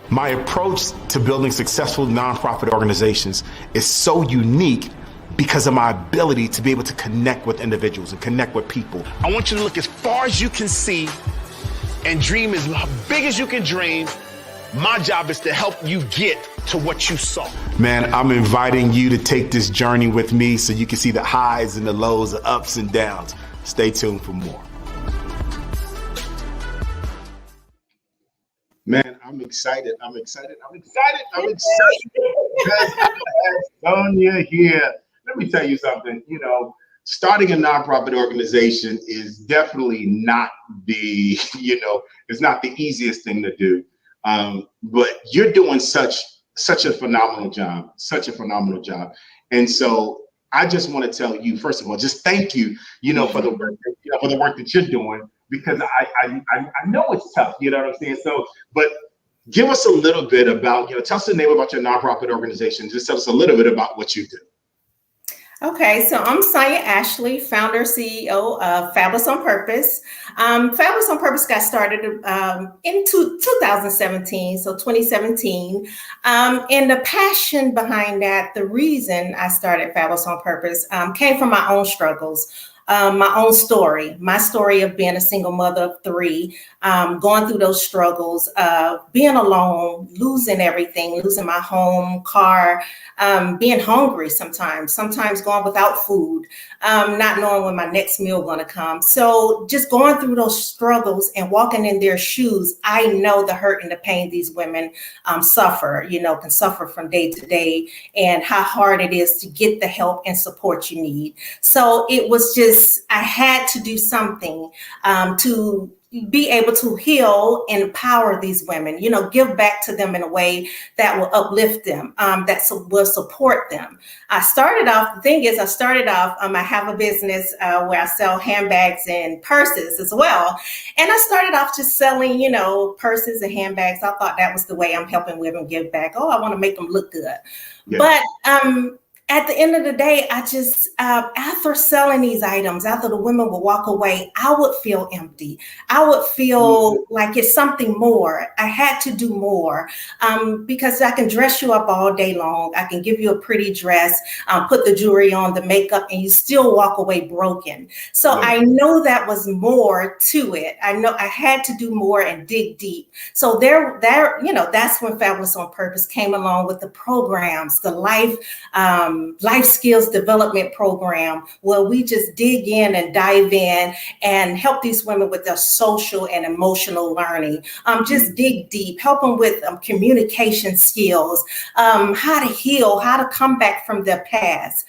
My approach to building successful nonprofit organizations is so unique because of my ability to be able to connect with individuals and connect with people. I want you to look as far as you can see and dream as big as you can dream. My job is to help you get to what you saw. Man, I'm inviting you to take this journey with me so you can see the highs and the lows, the ups and downs. Stay tuned for more. Man, I'm excited. Because I have Sonia here. Let me tell you something. Starting a nonprofit organization is definitely not it's not the easiest thing to do. But you're doing such a phenomenal job. And so I just want to tell you, first of all, just thank you, for the work that you're doing, because I know it's tough, you know what I'm saying? So, but give us a little bit about, tell us the name about your nonprofit organization. Just tell us a little bit about what you do. Okay, so I'm Sonia Ashley, founder, CEO of Fabulous on Purpose. Fabulous on Purpose got started in 2017, so 2017. And the passion behind that, the reason I started Fabulous on Purpose came from my own struggles. My story of being a single mother of three, going through those struggles, being alone, losing everything, losing my home, car, being hungry sometimes going without food, not knowing when my next meal going to come. So just going through those struggles and walking in their shoes, I know the hurt and the pain these women suffer, can suffer from day to day, and how hard it is to get the help and support you need. So it was just, I had to do something to be able to heal and empower these women, give back to them in a way that will uplift them, will support them. I started off, I have a business where I sell handbags and purses as well. And I started off just selling, purses and handbags. I thought that was the way I'm helping women give back. Oh, I want to make them look good. Yeah. But at the end of the day, I just, after selling these items, after the women would walk away, I would feel empty. I would feel like it's something more. I had to do more because I can dress you up all day long. I can give you a pretty dress, put the jewelry on, the makeup, and you still walk away broken. So I know that was more to it. I know I had to do more and dig deep. So that's when Fabulous on Purpose came along with the programs, the life skills development program, where we just dig in and dive in and help these women with their social and emotional learning. Just dig deep, help them with communication skills, how to heal, how to come back from their past.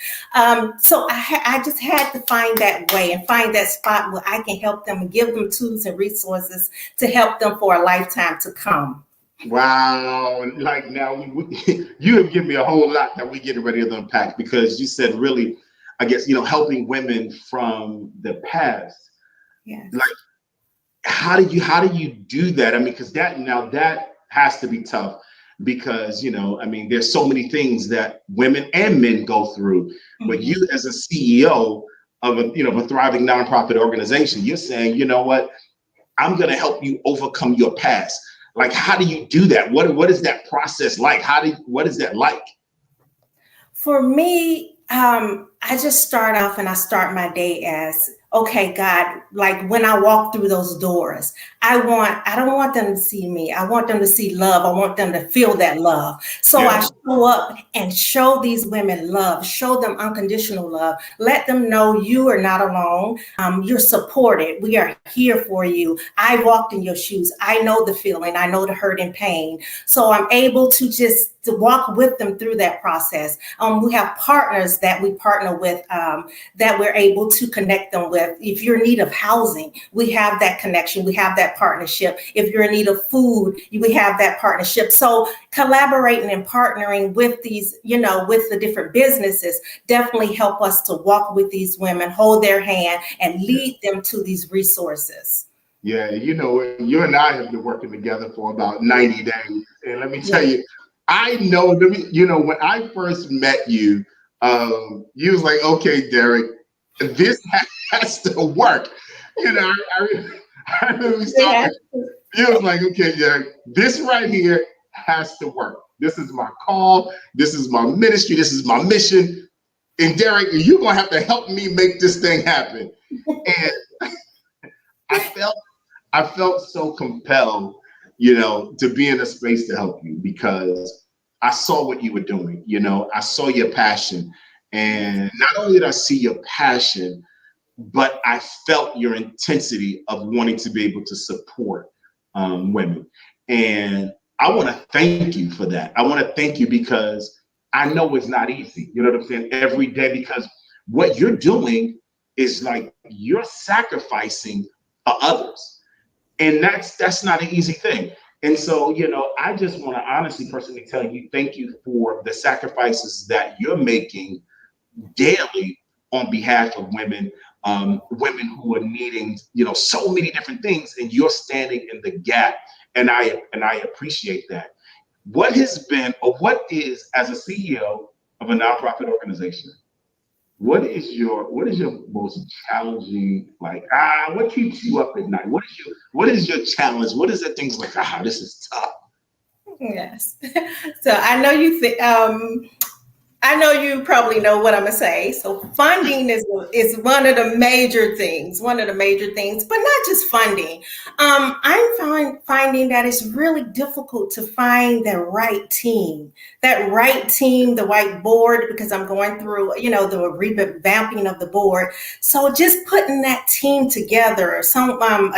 So I just had to find that way and find that spot where I can help them and give them tools and resources to help them for a lifetime to come. Wow. Like now you have given me a whole lot that we're getting ready to unpack, because you said really, I guess, helping women from the past. Yes. Like, how do you do that? I mean, because that has to be tough, because, there's so many things that women and men go through. Mm-hmm. But you, as a CEO of a thriving nonprofit organization, you're saying, you know what, I'm going to help you overcome your past. Like, how do you do that? What is that process like? What is that like? For me, I just start off and I start my day as, okay, God, like when I walk through those doors, I don't want them to see me. I want them to see love. I want them to feel that love. So I show up and show these women love, show them unconditional love, let them know you are not alone. You're supported. We are here for you. I walked in your shoes. I know the feeling. I know the hurt and pain. So I'm able to walk with them through that process. We have partners that we partner with that we're able to connect them with. If you're in need of housing, we have that connection. We have that partnership. If you're in need of food, we have that partnership. So collaborating and partnering with these, with the different businesses definitely help us to walk with these women, hold their hand, and lead them to these resources. Yeah, you and I have been working together for about 90 days. And let me tell you, I know, when I first met you, you was like, okay, Derrick, this has to work. I remember You was like, okay, Derrick, this right here has to work. This is my call. This is my ministry. This is my mission. And Derrick, you're gonna have to help me make this thing happen. And I felt I felt so compelled, to be in a space to help you because I saw what you were doing. I saw your passion. And not only did I see your passion, but I felt your intensity of wanting to be able to support women. And I want to thank you for that. I want to thank you because I know it's not easy. You know what I'm saying? Every day, because what you're doing is like you're sacrificing for others. And that's not an easy thing. And so, I just want to honestly, personally tell you, thank you for the sacrifices that you're making daily on behalf of women, women who are needing, so many different things, and you're standing in the gap. And I appreciate that. What has been, or what is, as a CEO of a nonprofit organization, what is your most challenging, like, what keeps you up at night? What is your challenge? What is that things like, this is tough? Yes. So I know you probably know what I'm gonna say. So funding is one of the major things, but not just funding. I'm finding that it's really difficult to find the right team, the right board, because I'm going through, the revamping of the board. So just putting that team together, a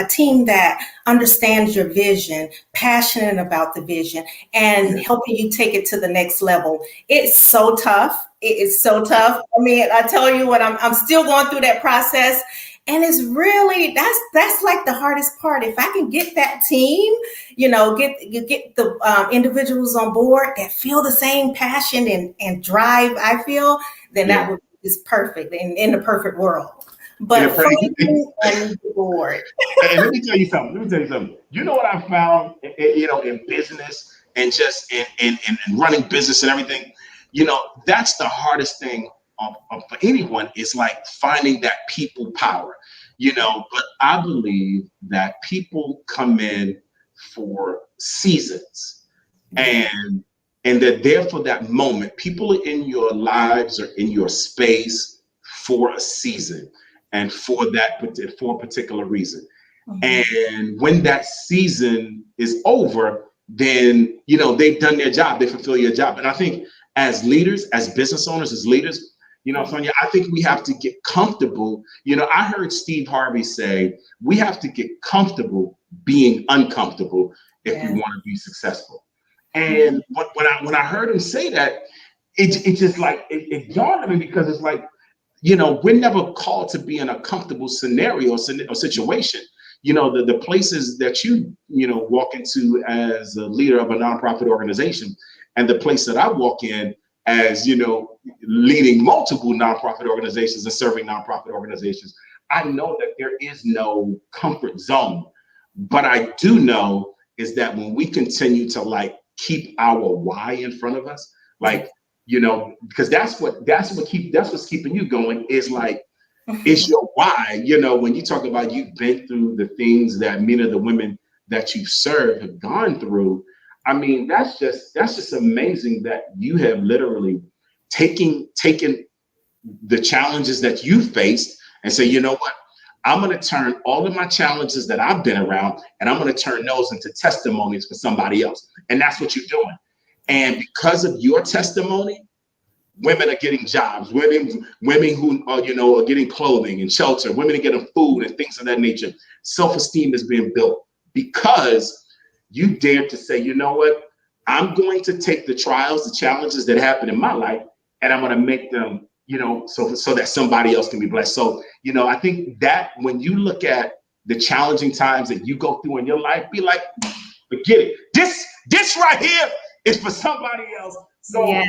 team that understands your vision, passionate about the vision, and helping you take it to the next level. It's so tough. It is so tough. I mean, I tell you what, I'm still going through that process. And it's really, that's like the hardest part. If I can get that team, get the individuals on board that feel the same passion and drive I feel, then that would be just perfect in the perfect world. But funding and the board. And let me tell you something. You know what I found, in business and just in running business and everything? That's the hardest thing for anyone, is like finding that people power, but I believe that people come in for seasons, and they're there for that moment. People in your lives are in your space for a season and for a particular reason. And when that season is over, then, they've done their job, they fulfill your job. And I think as leaders, as business owners, as leaders, Sonia, I think we have to get comfortable. I heard Steve Harvey say, we have to get comfortable being uncomfortable if we want to be successful. And when I heard him say that, it just like, it dawned on me, because it's like, we're never called to be in a comfortable scenario or situation. The places that you walk into as a leader of a nonprofit organization, and the place that I walk in as, leading multiple nonprofit organizations and serving nonprofit organizations, I know that there is no comfort zone. But I do know is that when we continue to like keep our why in front of us, like, because that's what's keeping you going, is like, it's your why. When you talk about you've been through the things that many of the women that you serve have gone through. I mean, that's just amazing that you have literally taken the challenges that you faced and say, you know what, I'm going to turn all of my challenges that I've been around, and I'm going to turn those into testimonies for somebody else. And that's what you're doing. And because of your testimony, women are getting jobs, women who are, are getting clothing and shelter, women are getting food and things of that nature. Self-esteem is being built because you dared to say, you know what, I'm going to take the trials, the challenges that happen in my life, and I'm going to make them, so that somebody else can be blessed. So, I think that when you look at the challenging times that you go through in your life, be like, forget it. This right here is for somebody else. So I'm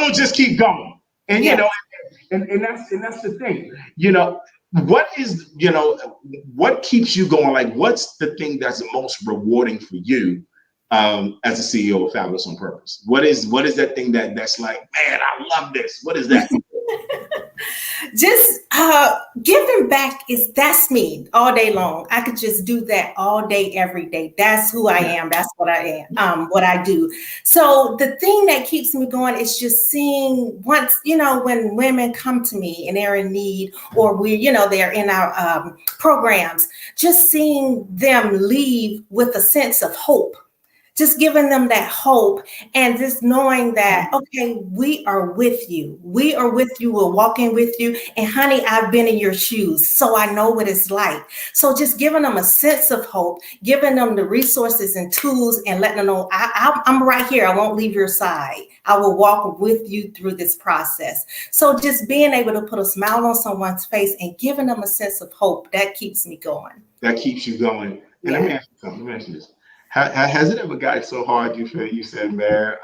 gonna just keep going. And and that's the thing. What keeps you going? Like, what's the thing that's most rewarding for you as a CEO of Fabulous on Purpose? What is that thing that's like, man, I love this? What is that? Just giving back that's me all day long. I could just do that all day, every day. That's who I am. That's what I am. What I do. So the thing that keeps me going is just seeing once, when women come to me and they're in need, or they're in our programs, just seeing them leave with a sense of hope. Just giving them that hope, and just knowing that, okay, we are with you. We are with you. We're walking with you. And honey, I've been in your shoes, so I know what it's like. So just giving them a sense of hope, giving them the resources and tools, and letting them know I'm right here. I won't leave your side. I will walk with you through this process. So just being able to put a smile on someone's face and giving them a sense of hope, that keeps me going. That keeps you going. And let me ask you something. Let me ask you this. Has it ever gotten so hard you said, man,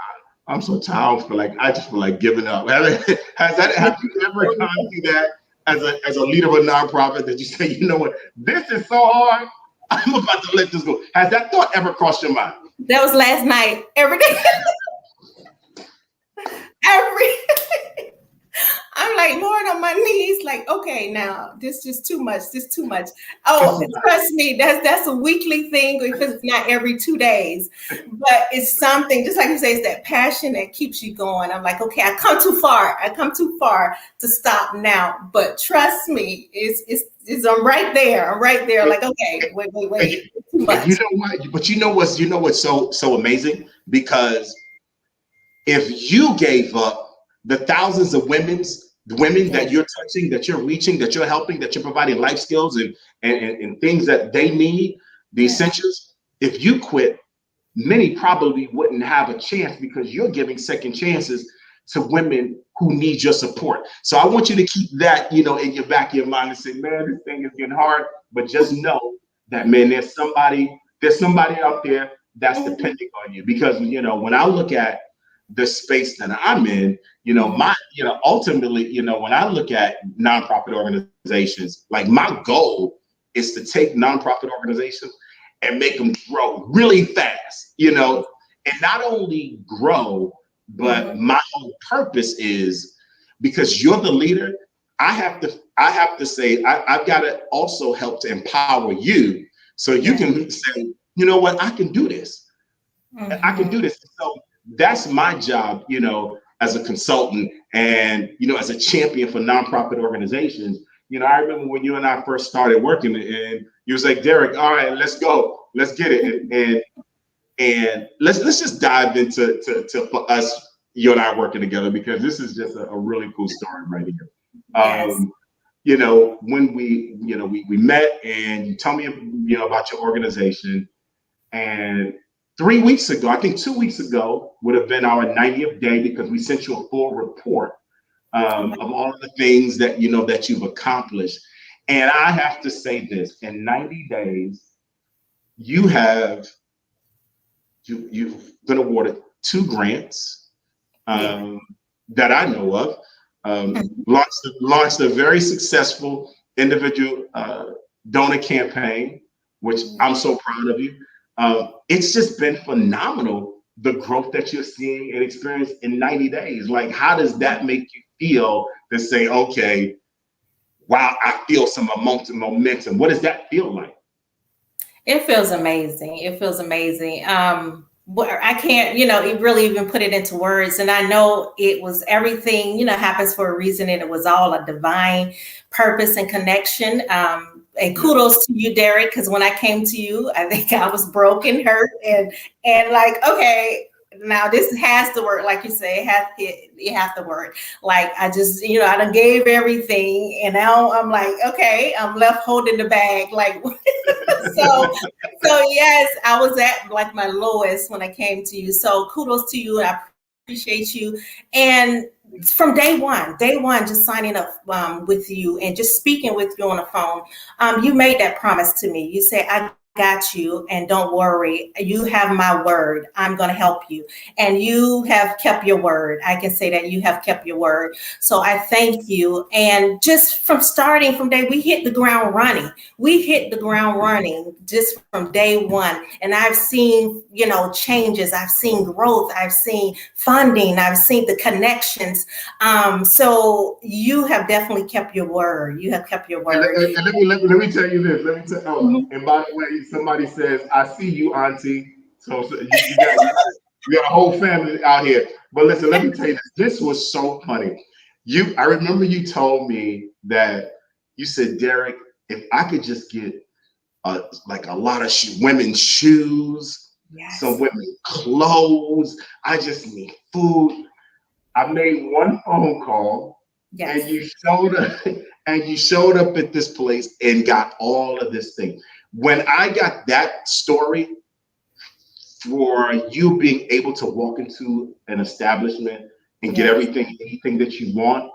I'm so tired, I just feel like giving up? Have you ever gone through that as a leader of a nonprofit, that you say, you know what, this is so hard, I'm about to let this go? Has that thought ever crossed your mind? That was last night. Every day. I'm like, Lord, on my knees, like, okay, now this is too much. This too much. Oh, trust me, that's a weekly thing, because it's not every 2 days, but it's something, just like you say, it's that passion that keeps you going. I'm like, okay, I come too far to stop now, but trust me, I'm right there. Like, okay, wait. Too much. You know what? But you know what's so amazing? Because if you gave up the thousands of women that you're touching, that you're reaching, that you're helping, that you're providing life skills and things that they need, the essentials, if you quit, many probably wouldn't have a chance, because you're giving second chances to women who need your support. So I want you to keep that, in your back of your mind, and say, man, this thing is getting hard, but just know that, man, there's somebody out there that's depending on you. Because, when I look at the space that I'm in, ultimately, when I look at nonprofit organizations, like, my goal is to take nonprofit organizations and make them grow really fast, and not only grow, but my whole purpose is, because you're the leader, I have to say, I've got to also help to empower you, so you can say, you know what, I can do this. I can do this. So that's my job, as a consultant and, as a champion for nonprofit organizations. I remember when you and I first started working, and you was like, Derrick, all right, let's go, let's get it. And let's just dive into for us, you and I working together, because this is just a really cool story right here. Yes. When we met, and you told me, about your organization, and 3 weeks ago, I think 2 weeks ago would have been our 90th day, because we sent you a full report of all of the things that that you've accomplished. And I have to say this: in 90 days, you've been awarded 2 grants that I know of. Launched a very successful individual donor campaign, which I'm so proud of you. It's just been phenomenal, the growth that you're seeing and experience in 90 days. Like, how does that make you feel to say, okay, wow, I feel some momentum? What does that feel like? It feels amazing. I can't, really even put it into words. And I know it was everything, happens for a reason, and it was all a divine purpose and connection. And kudos to you, Derrick, because when I came to you, I think I was broken, hurt, and like, okay, now this has to work. Like you say, it has to work. Like, I just, I done gave everything, and now I'm like, okay, I'm left holding the bag. Like, so yes, I was at like my lowest when I came to you. So kudos to you, and I appreciate you. And from day one, just signing up with you and just speaking with you on the phone, you made that promise to me. You said, I got you, and don't worry. You have my word. I'm going to help you. And you have kept your word. I can say that you have kept your word. So I thank you. And just from starting from day, we hit the ground running. We hit the ground running just from day one. And I've seen, changes. I've seen growth. I've seen funding. I've seen the connections. So you have definitely kept your word. You have kept your word. And let me tell you this. And by the way, somebody says, "I see you, Auntie." So you got a whole family out here. But listen, let me tell you this. This was so funny. I remember you told me that you said, Derrick, if I could just get like a lot of women's shoes, Yes. some women's clothes. I just need food. I made one phone call, Yes. and you showed up at this place and got all of this thing. When I got that story for you being able to walk into an establishment and get anything that you want,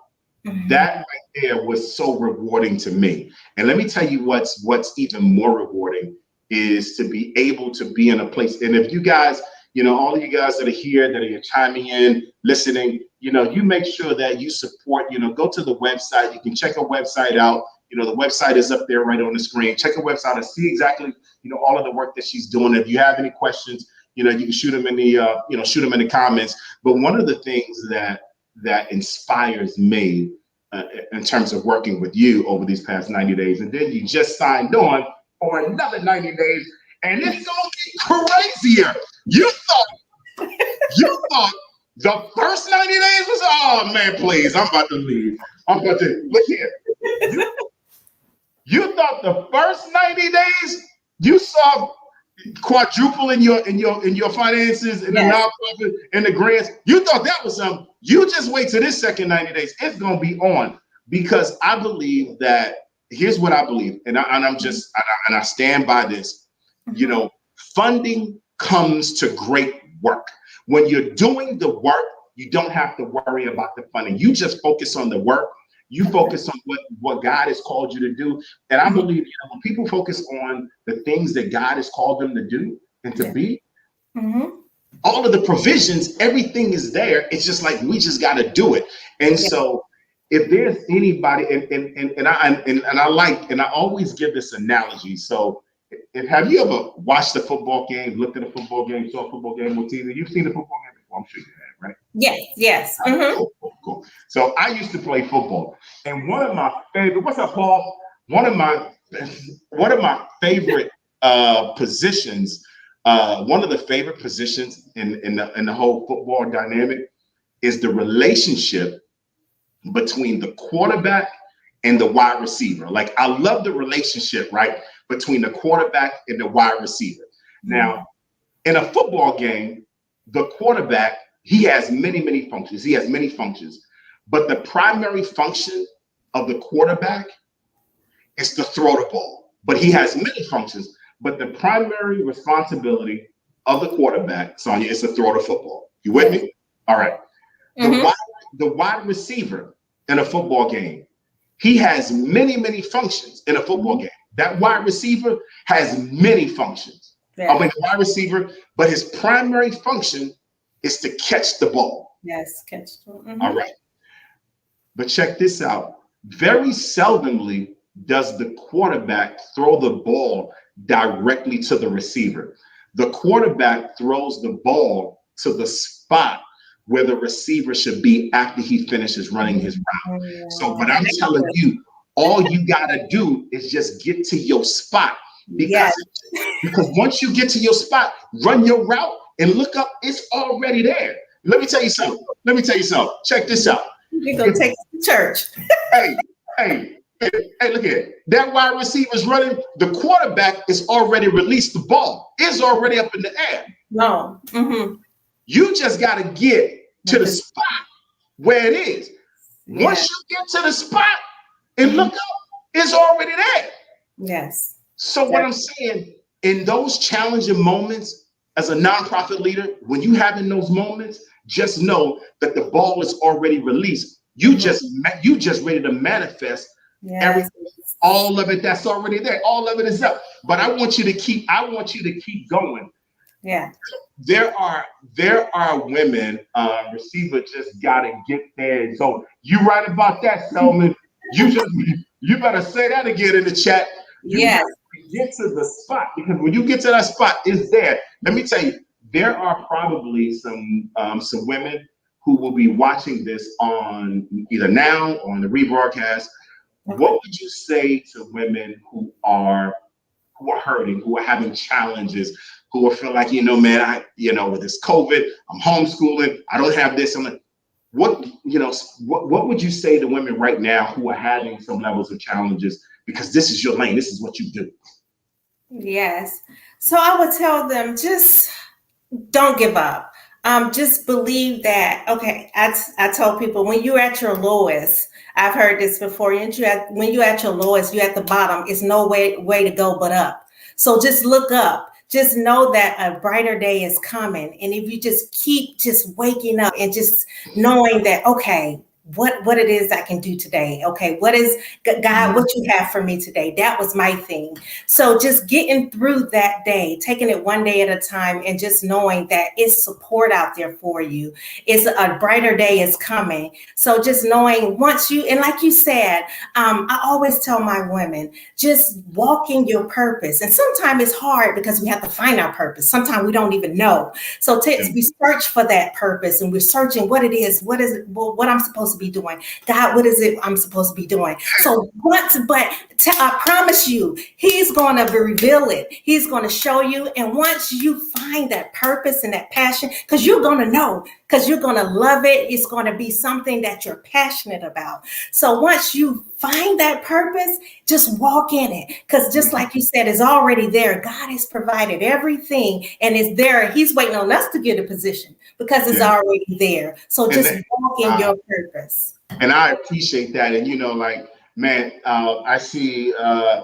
that right there was so rewarding to me. And let me tell you what's even more rewarding is to be able to be in a place. And if you guys, all of you guys that are here, that are chiming in, listening, you make sure that you support, go to the website. You can check our website out. The website is up there right on the screen. Check her website and see exactly, all of the work that she's doing. If you have any questions, you can shoot them in the comments. But one of the things that inspires me in terms of working with you over these past 90 days, and then you just signed on for another 90 days, and it's gonna get crazier. You thought the first 90 days was, oh man, please, I'm about to leave. Look here. You thought the first 90 days you saw quadruple in your finances, in the nonprofit, in the grants. You thought that was something. You just wait till this second 90 days. It's gonna be on, because I believe that, here's what I believe, and I stand by this. Funding comes to great work. When you're doing the work, you don't have to worry about the funding. You just focus on the work. You focus on what God has called you to do. And I believe, when people focus on the things that God has called them to do and to be, all of the provisions, everything is there. It's just like, we just got to do it. And so if there's anybody, and I always give this analogy. So have you ever watched a football game, looked at a football game, saw a football game on TV? You've seen a football game before, I'm sure you have, right? Yes. Cool. So I used to play football, and one of my favorite, what's up, Paul? One of my favorite positions, one of the favorite positions in the whole football dynamic is the relationship between the quarterback and the wide receiver. Like, I love the relationship, right, between the quarterback and the wide receiver. Now, in a football game, the quarterback, he has many functions. But the primary function of the quarterback is to throw the ball. But he has many functions. But the primary responsibility of the quarterback, Sonia, is to throw the football. You with me? All right. The wide receiver in a football game, he has many functions in a football game. That wide receiver has many functions. The wide receiver, but his primary function is to catch the ball. Yes, catch. All right. But check this out. Very seldomly does the quarterback throw the ball directly to the receiver. The quarterback throws the ball to the spot where the receiver should be after he finishes running his route. So what I'm telling you, all you gotta do is just get to your spot. Because once you get to your spot, run your route and look up, it's already there. Let me tell you something. Check this out. You're gonna take it to church. Hey, look here. That wide receiver is running. The quarterback is already released the ball. It's already up in the air. No. You just got to get to the spot where it is. Once you get to the spot and look up, it's already there. Yes. So what I'm saying, in those challenging moments as a nonprofit leader, when you having those moments, just know that the ball is already released. You just ready to manifest Yes. All of it that's already there. All of it is up. But I want you to keep going. Yeah. There are women, receiver just gotta get there. So you right about that, Selman. You better say that again in the chat. You Yes. got to get to the spot, because when you get to that spot, it's there. Let me tell you, there are probably some women who will be watching this on either now or on the rebroadcast. What would you say to women who are hurting, who are having challenges, who are feel like, man, with this COVID, I'm homeschooling, I don't have this. I'm like, what would you say to women right now who are having some levels of challenges, because this is your lane, this is what you do? Yes. So I would tell them, just don't give up. Just believe that. Okay, I told people, when you're at your lowest, I've heard this before. When you're at your lowest, you're at the bottom. It's no way to go but up. So just look up. Just know that a brighter day is coming. And if you just keep just waking up and just knowing that, okay, what it is I can do today. Okay, what is God, what you have for me today? That was my thing. So just getting through that day, taking it one day at a time, and just knowing that it's support out there for you. It's a brighter day is coming. So just knowing, and like you said, I always tell my women, just walk in your purpose. And sometimes it's hard because we have to find our purpose. Sometimes we don't even know. So we search for that purpose, and we're searching what it is, what I'm supposed to be doing. God, what is it I'm supposed to be doing? So I promise you, he's going to reveal it. He's going to show you. And once you find that purpose and that passion, because you're going to know, because you're going to love it. It's going to be something that you're passionate about. So once you find that purpose, just walk in it. Because just like you said, it's already there. God has provided everything, and it's there. He's waiting on us to get a position because it's already there. So just walk in your purpose. And I appreciate that. And man, I see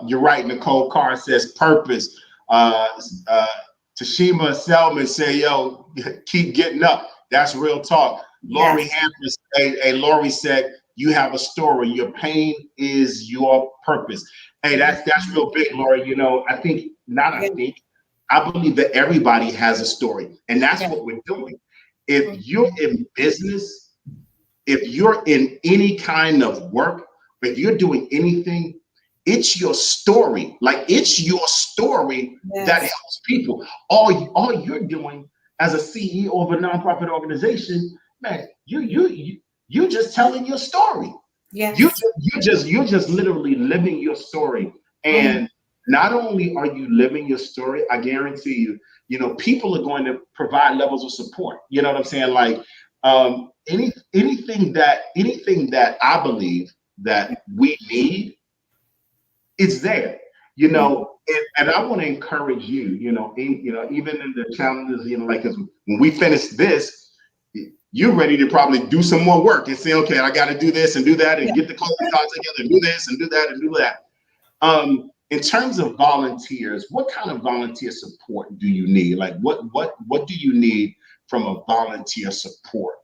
you're right. Nicole Carr says purpose. Tashima Selman say, yo, keep getting up. That's real talk. Lori Hampers, Lori said, you have a story. Your pain is your purpose. Hey, that's real big, Lori. I believe that everybody has a story, and that's what we're doing. If you're in business, if you're in any kind of work, if you're doing anything, it's your story. It's your story that helps people. All you're doing as a CEO of a nonprofit organization, man, you just telling your story. Yes. You're just literally living your story. And not only are you living your story, I guarantee you, people are going to provide levels of support. You know what I'm saying? Anything that I believe that we need, it's there. And I want to encourage you. Even in the challenges, because when we finish this, you're ready to probably do some more work and say, okay, I got to do this and do that and get the closing cards together and do this and do that and do that. In terms of volunteers, what kind of volunteer support do you need? What do you need from a volunteer support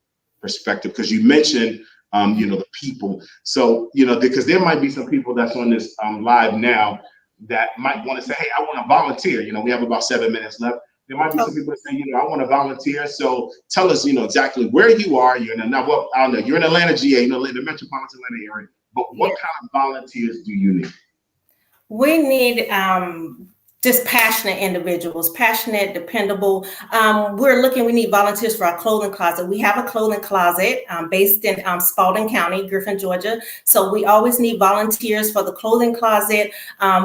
perspective? Because you mentioned, the people. So, because there might be some people that's on this live now that might want to say, hey, I want to volunteer. We have about 7 minutes left. There might be some people that say, I want to volunteer. So tell us, exactly where you are. You're in I don't know. You're in Atlanta, GA, in the metropolitan Atlanta area. But what kind of volunteers do you need? We need just passionate individuals, passionate, dependable. We need volunteers for our clothing closet. We have a clothing closet based in Spalding County, Griffin, Georgia. So we always need volunteers for the clothing closet.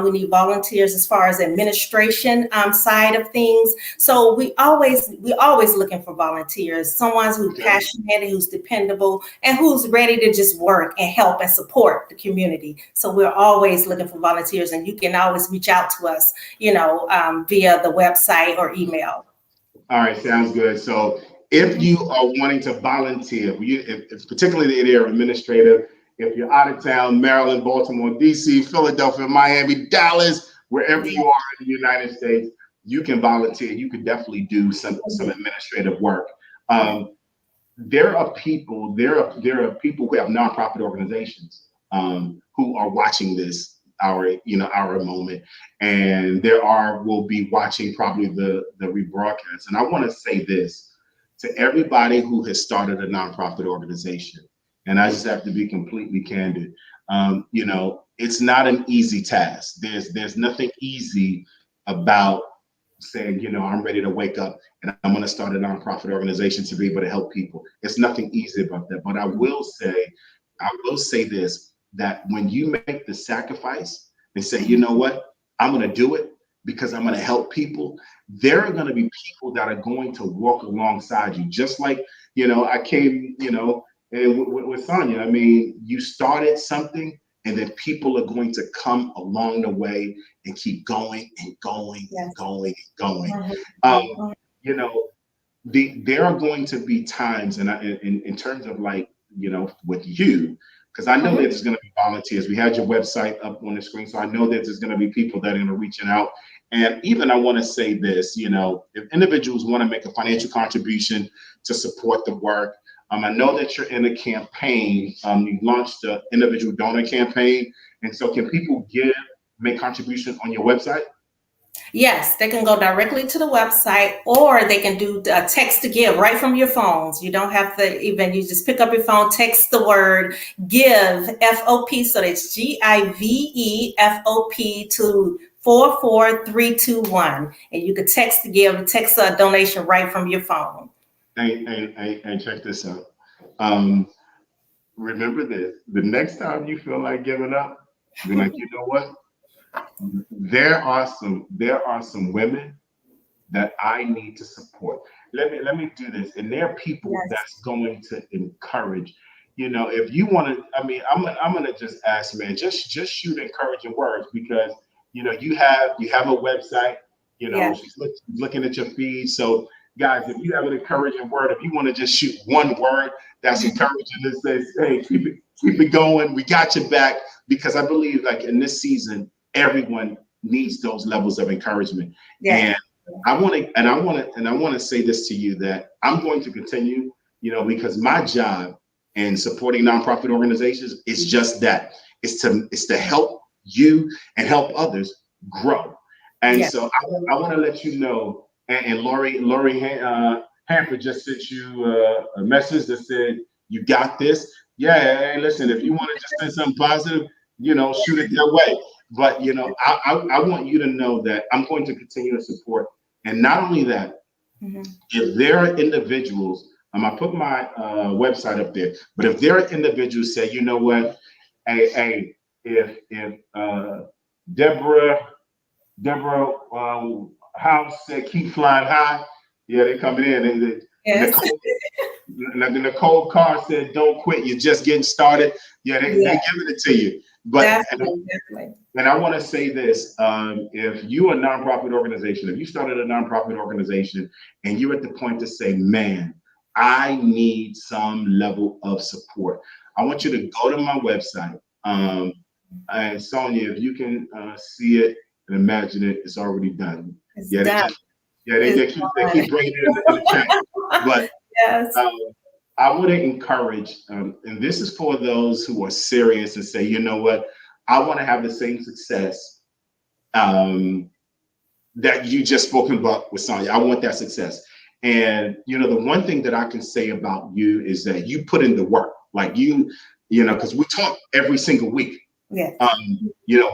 We need volunteers as far as administration side of things. So we always looking for volunteers, someone who's passionate, who's dependable, and who's ready to just work and help and support the community. So we're always looking for volunteers, and you can always reach out to us, via the website or email. All right, sounds good. So if you are wanting to volunteer, if particularly the area administrative, if you're out of town, Maryland, Baltimore, DC, Philadelphia, Miami, Dallas, wherever you are in the United States, you can volunteer. You could definitely do some administrative work. There are people who have nonprofit organizations who who are watching this, our moment, and will be watching probably the rebroadcast. And I want to say this to everybody who has started a nonprofit organization, and I just have to be completely candid. It's not an easy task. There's nothing easy about saying, I'm ready to wake up and I'm going to start a nonprofit organization to be able to help people. It's nothing easy about that. But I will say this, that when you make the sacrifice and say, you know what, I'm going to do it because I'm going to help people, there are going to be people that are going to walk alongside you. Just like, I came, and with Sonia, I mean, you started something, and then people are going to come along the way and keep going and going and going and going. There are going to be times, and in terms of with you, because I know that there's going to be volunteers. We had your website up on the screen, so I know that there's going to be people that are going to reach out. And even I want to say this, if individuals want to make a financial contribution to support the work, I know that you're in a campaign. You launched an individual donor campaign. And so can people make contribution on your website? Yes, they can go directly to the website, or they can do text to give right from your phones. You don't have to you just pick up your phone, text the word give, FOP. So it's GIVE, to 44321. And you can text to give, text a donation right from your phone. And check this out. Remember this, the next time you feel like giving up, be like, you know what? There are some women that I need to support. Let me do this. And there are people that's going to encourage. If you want to, I mean, I'm gonna just ask, man, just shoot encouraging words, because you have a website, she's looking at your feed. So guys, if you have an encouraging word, if you want to just shoot one word that's encouraging that says, hey, keep it going, we got your back, because I believe like in this season, everyone needs those levels of encouragement. And I want to say this to you, that I'm going to continue, because my job in supporting nonprofit organizations is just that. It's to help you and help others grow. And so I want to let you know, and Lori Hanford just sent you a message that said, you got this. Yeah, hey, listen, if you want to just send something positive, shoot it their way. But, I want you to know that I'm going to continue to support. And not only that, if there are individuals, I put my website up there, but if there are individuals say, you know what, hey, if Deborah House said keep flying high, they coming in. Nicole Carr said don't quit, you're just getting started. They giving it to you. But definitely. And I want to say this, if you're a nonprofit organization, if you started a nonprofit organization and you're at the point to say, man, I need some level of support, I want you to go to my website. And Sonia, if you can see it and imagine it, it's already done. Done. They keep bringing it in the chat. But I want to encourage, and this is for those who are serious and say, you know what, I want to have the same success that you just spoken about with Sonia. I want that success. And, the one thing that I can say about you is that you put in the work, like because we talk every single week. Yeah.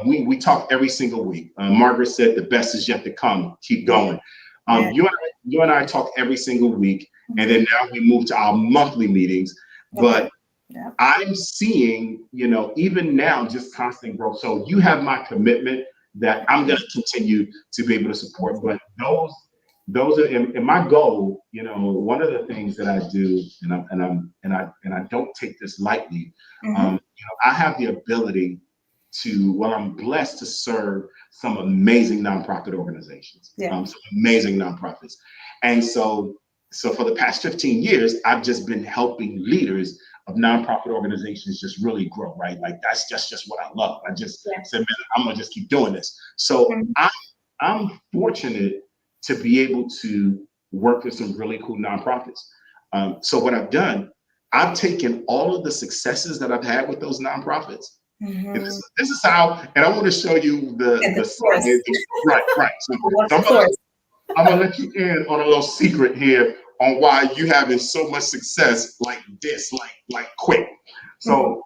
We talk every single week. Margaret said the best is yet to come. Keep going. You and I talk every single week, and then now we move to our monthly meetings. But I'm seeing, even now, just constant growth. So you have my commitment that I'm going to continue to be able to support. But those are, and my goal. One of the things that I do, and I don't take this lightly. I have the ability to, I'm blessed to serve some amazing nonprofit organizations, some amazing nonprofits. And so for the past 15 years, I've just been helping leaders of nonprofit organizations just really grow, right? Like that's just what I love. I just said, man, I'm gonna just keep doing this. So I'm fortunate to be able to work with some really cool nonprofits. So what I've done, I've taken all of the successes that I've had with those nonprofits, And this is how, and I want to show you the side. Right. So I'm gonna let you in on a little secret here on why you having so much success like this, like quick. So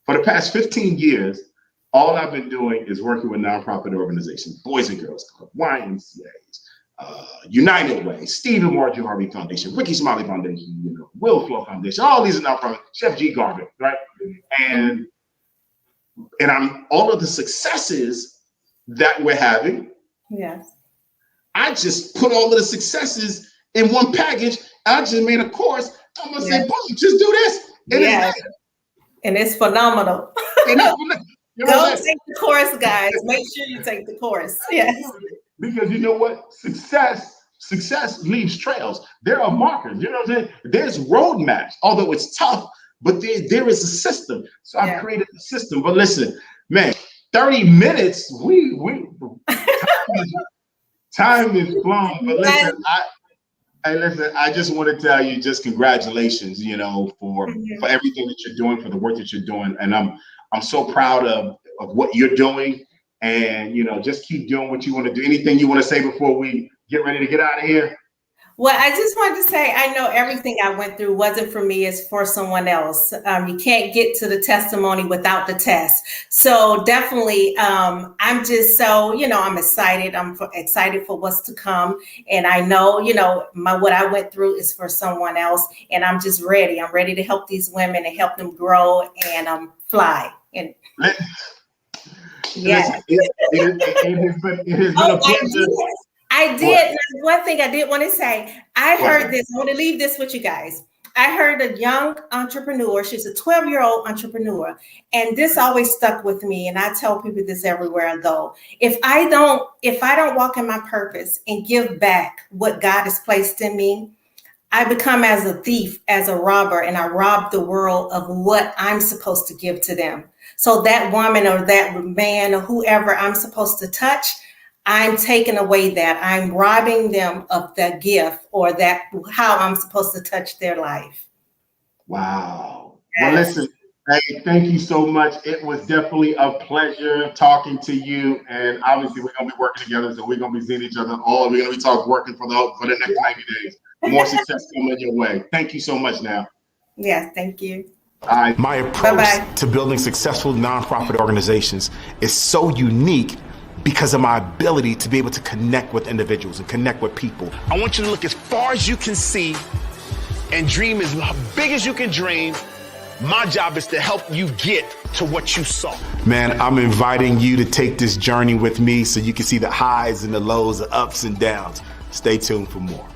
for the past 15 years, all I've been doing is working with nonprofit organizations, Boys and Girls Club, YMCAs, United Way, Stephen Marjorie Harvey Foundation, Ricky Smiley Foundation, Will Flow Foundation, all these are nonprofits, Chef G Garvin, right? And I'm all of the successes that we're having. Yes. I just put all of the successes in one package. I just made a course. I'm gonna say, boom, just do this. And it's phenomenal. Go take the course, guys. Make sure you take the course. Yes. Because you know what? Success leaves trails. There are markers. You know what I'm saying? There's roadmaps, although it's tough, but there is a system. So I created the system. But listen, man, 30 minutes, time is flown. But listen, I just want to tell you just congratulations, for everything that you're doing, for the work that you're doing. And I'm so proud of what you're doing, and just keep doing what you want to do. Anything you want to say before we get ready to get out of here? Well, I just wanted to say, I know everything I went through wasn't for me, it's for someone else. You can't get to the testimony without the test. So definitely, I'm just so, I'm excited. I'm excited for what's to come. And I know, what I went through is for someone else. And I'm just ready. I'm ready to help these women and help them grow and fly. And yeah. It has been a pleasure. I did. One thing I did want to say, I heard this. I want to leave this with you guys. I heard a young entrepreneur. She's a 12-year-old entrepreneur. And this always stuck with me. And I tell people this everywhere I go. If I don't walk in my purpose and give back what God has placed in me, I become as a thief, as a robber, and I rob the world of what I'm supposed to give to them. So that woman or that man or whoever I'm supposed to touch, I'm taking away that. I'm robbing them of that gift or that how I'm supposed to touch their life. Wow. Yes. Well, listen, hey, thank you so much. It was definitely a pleasure talking to you. And obviously, we're going to be working together. So we're going to be seeing each other all. We're going to be working for the next 90 days. More success coming your way. Thank you so much now. Yeah, thank you. My approach to building successful nonprofit organizations is so unique because of my ability to be able to connect with individuals and connect with people. I want you to look as far as you can see and dream as big as you can dream. My job is to help you get to what you saw. Man, I'm inviting you to take this journey with me so you can see the highs and the lows, the ups and downs. Stay tuned for more.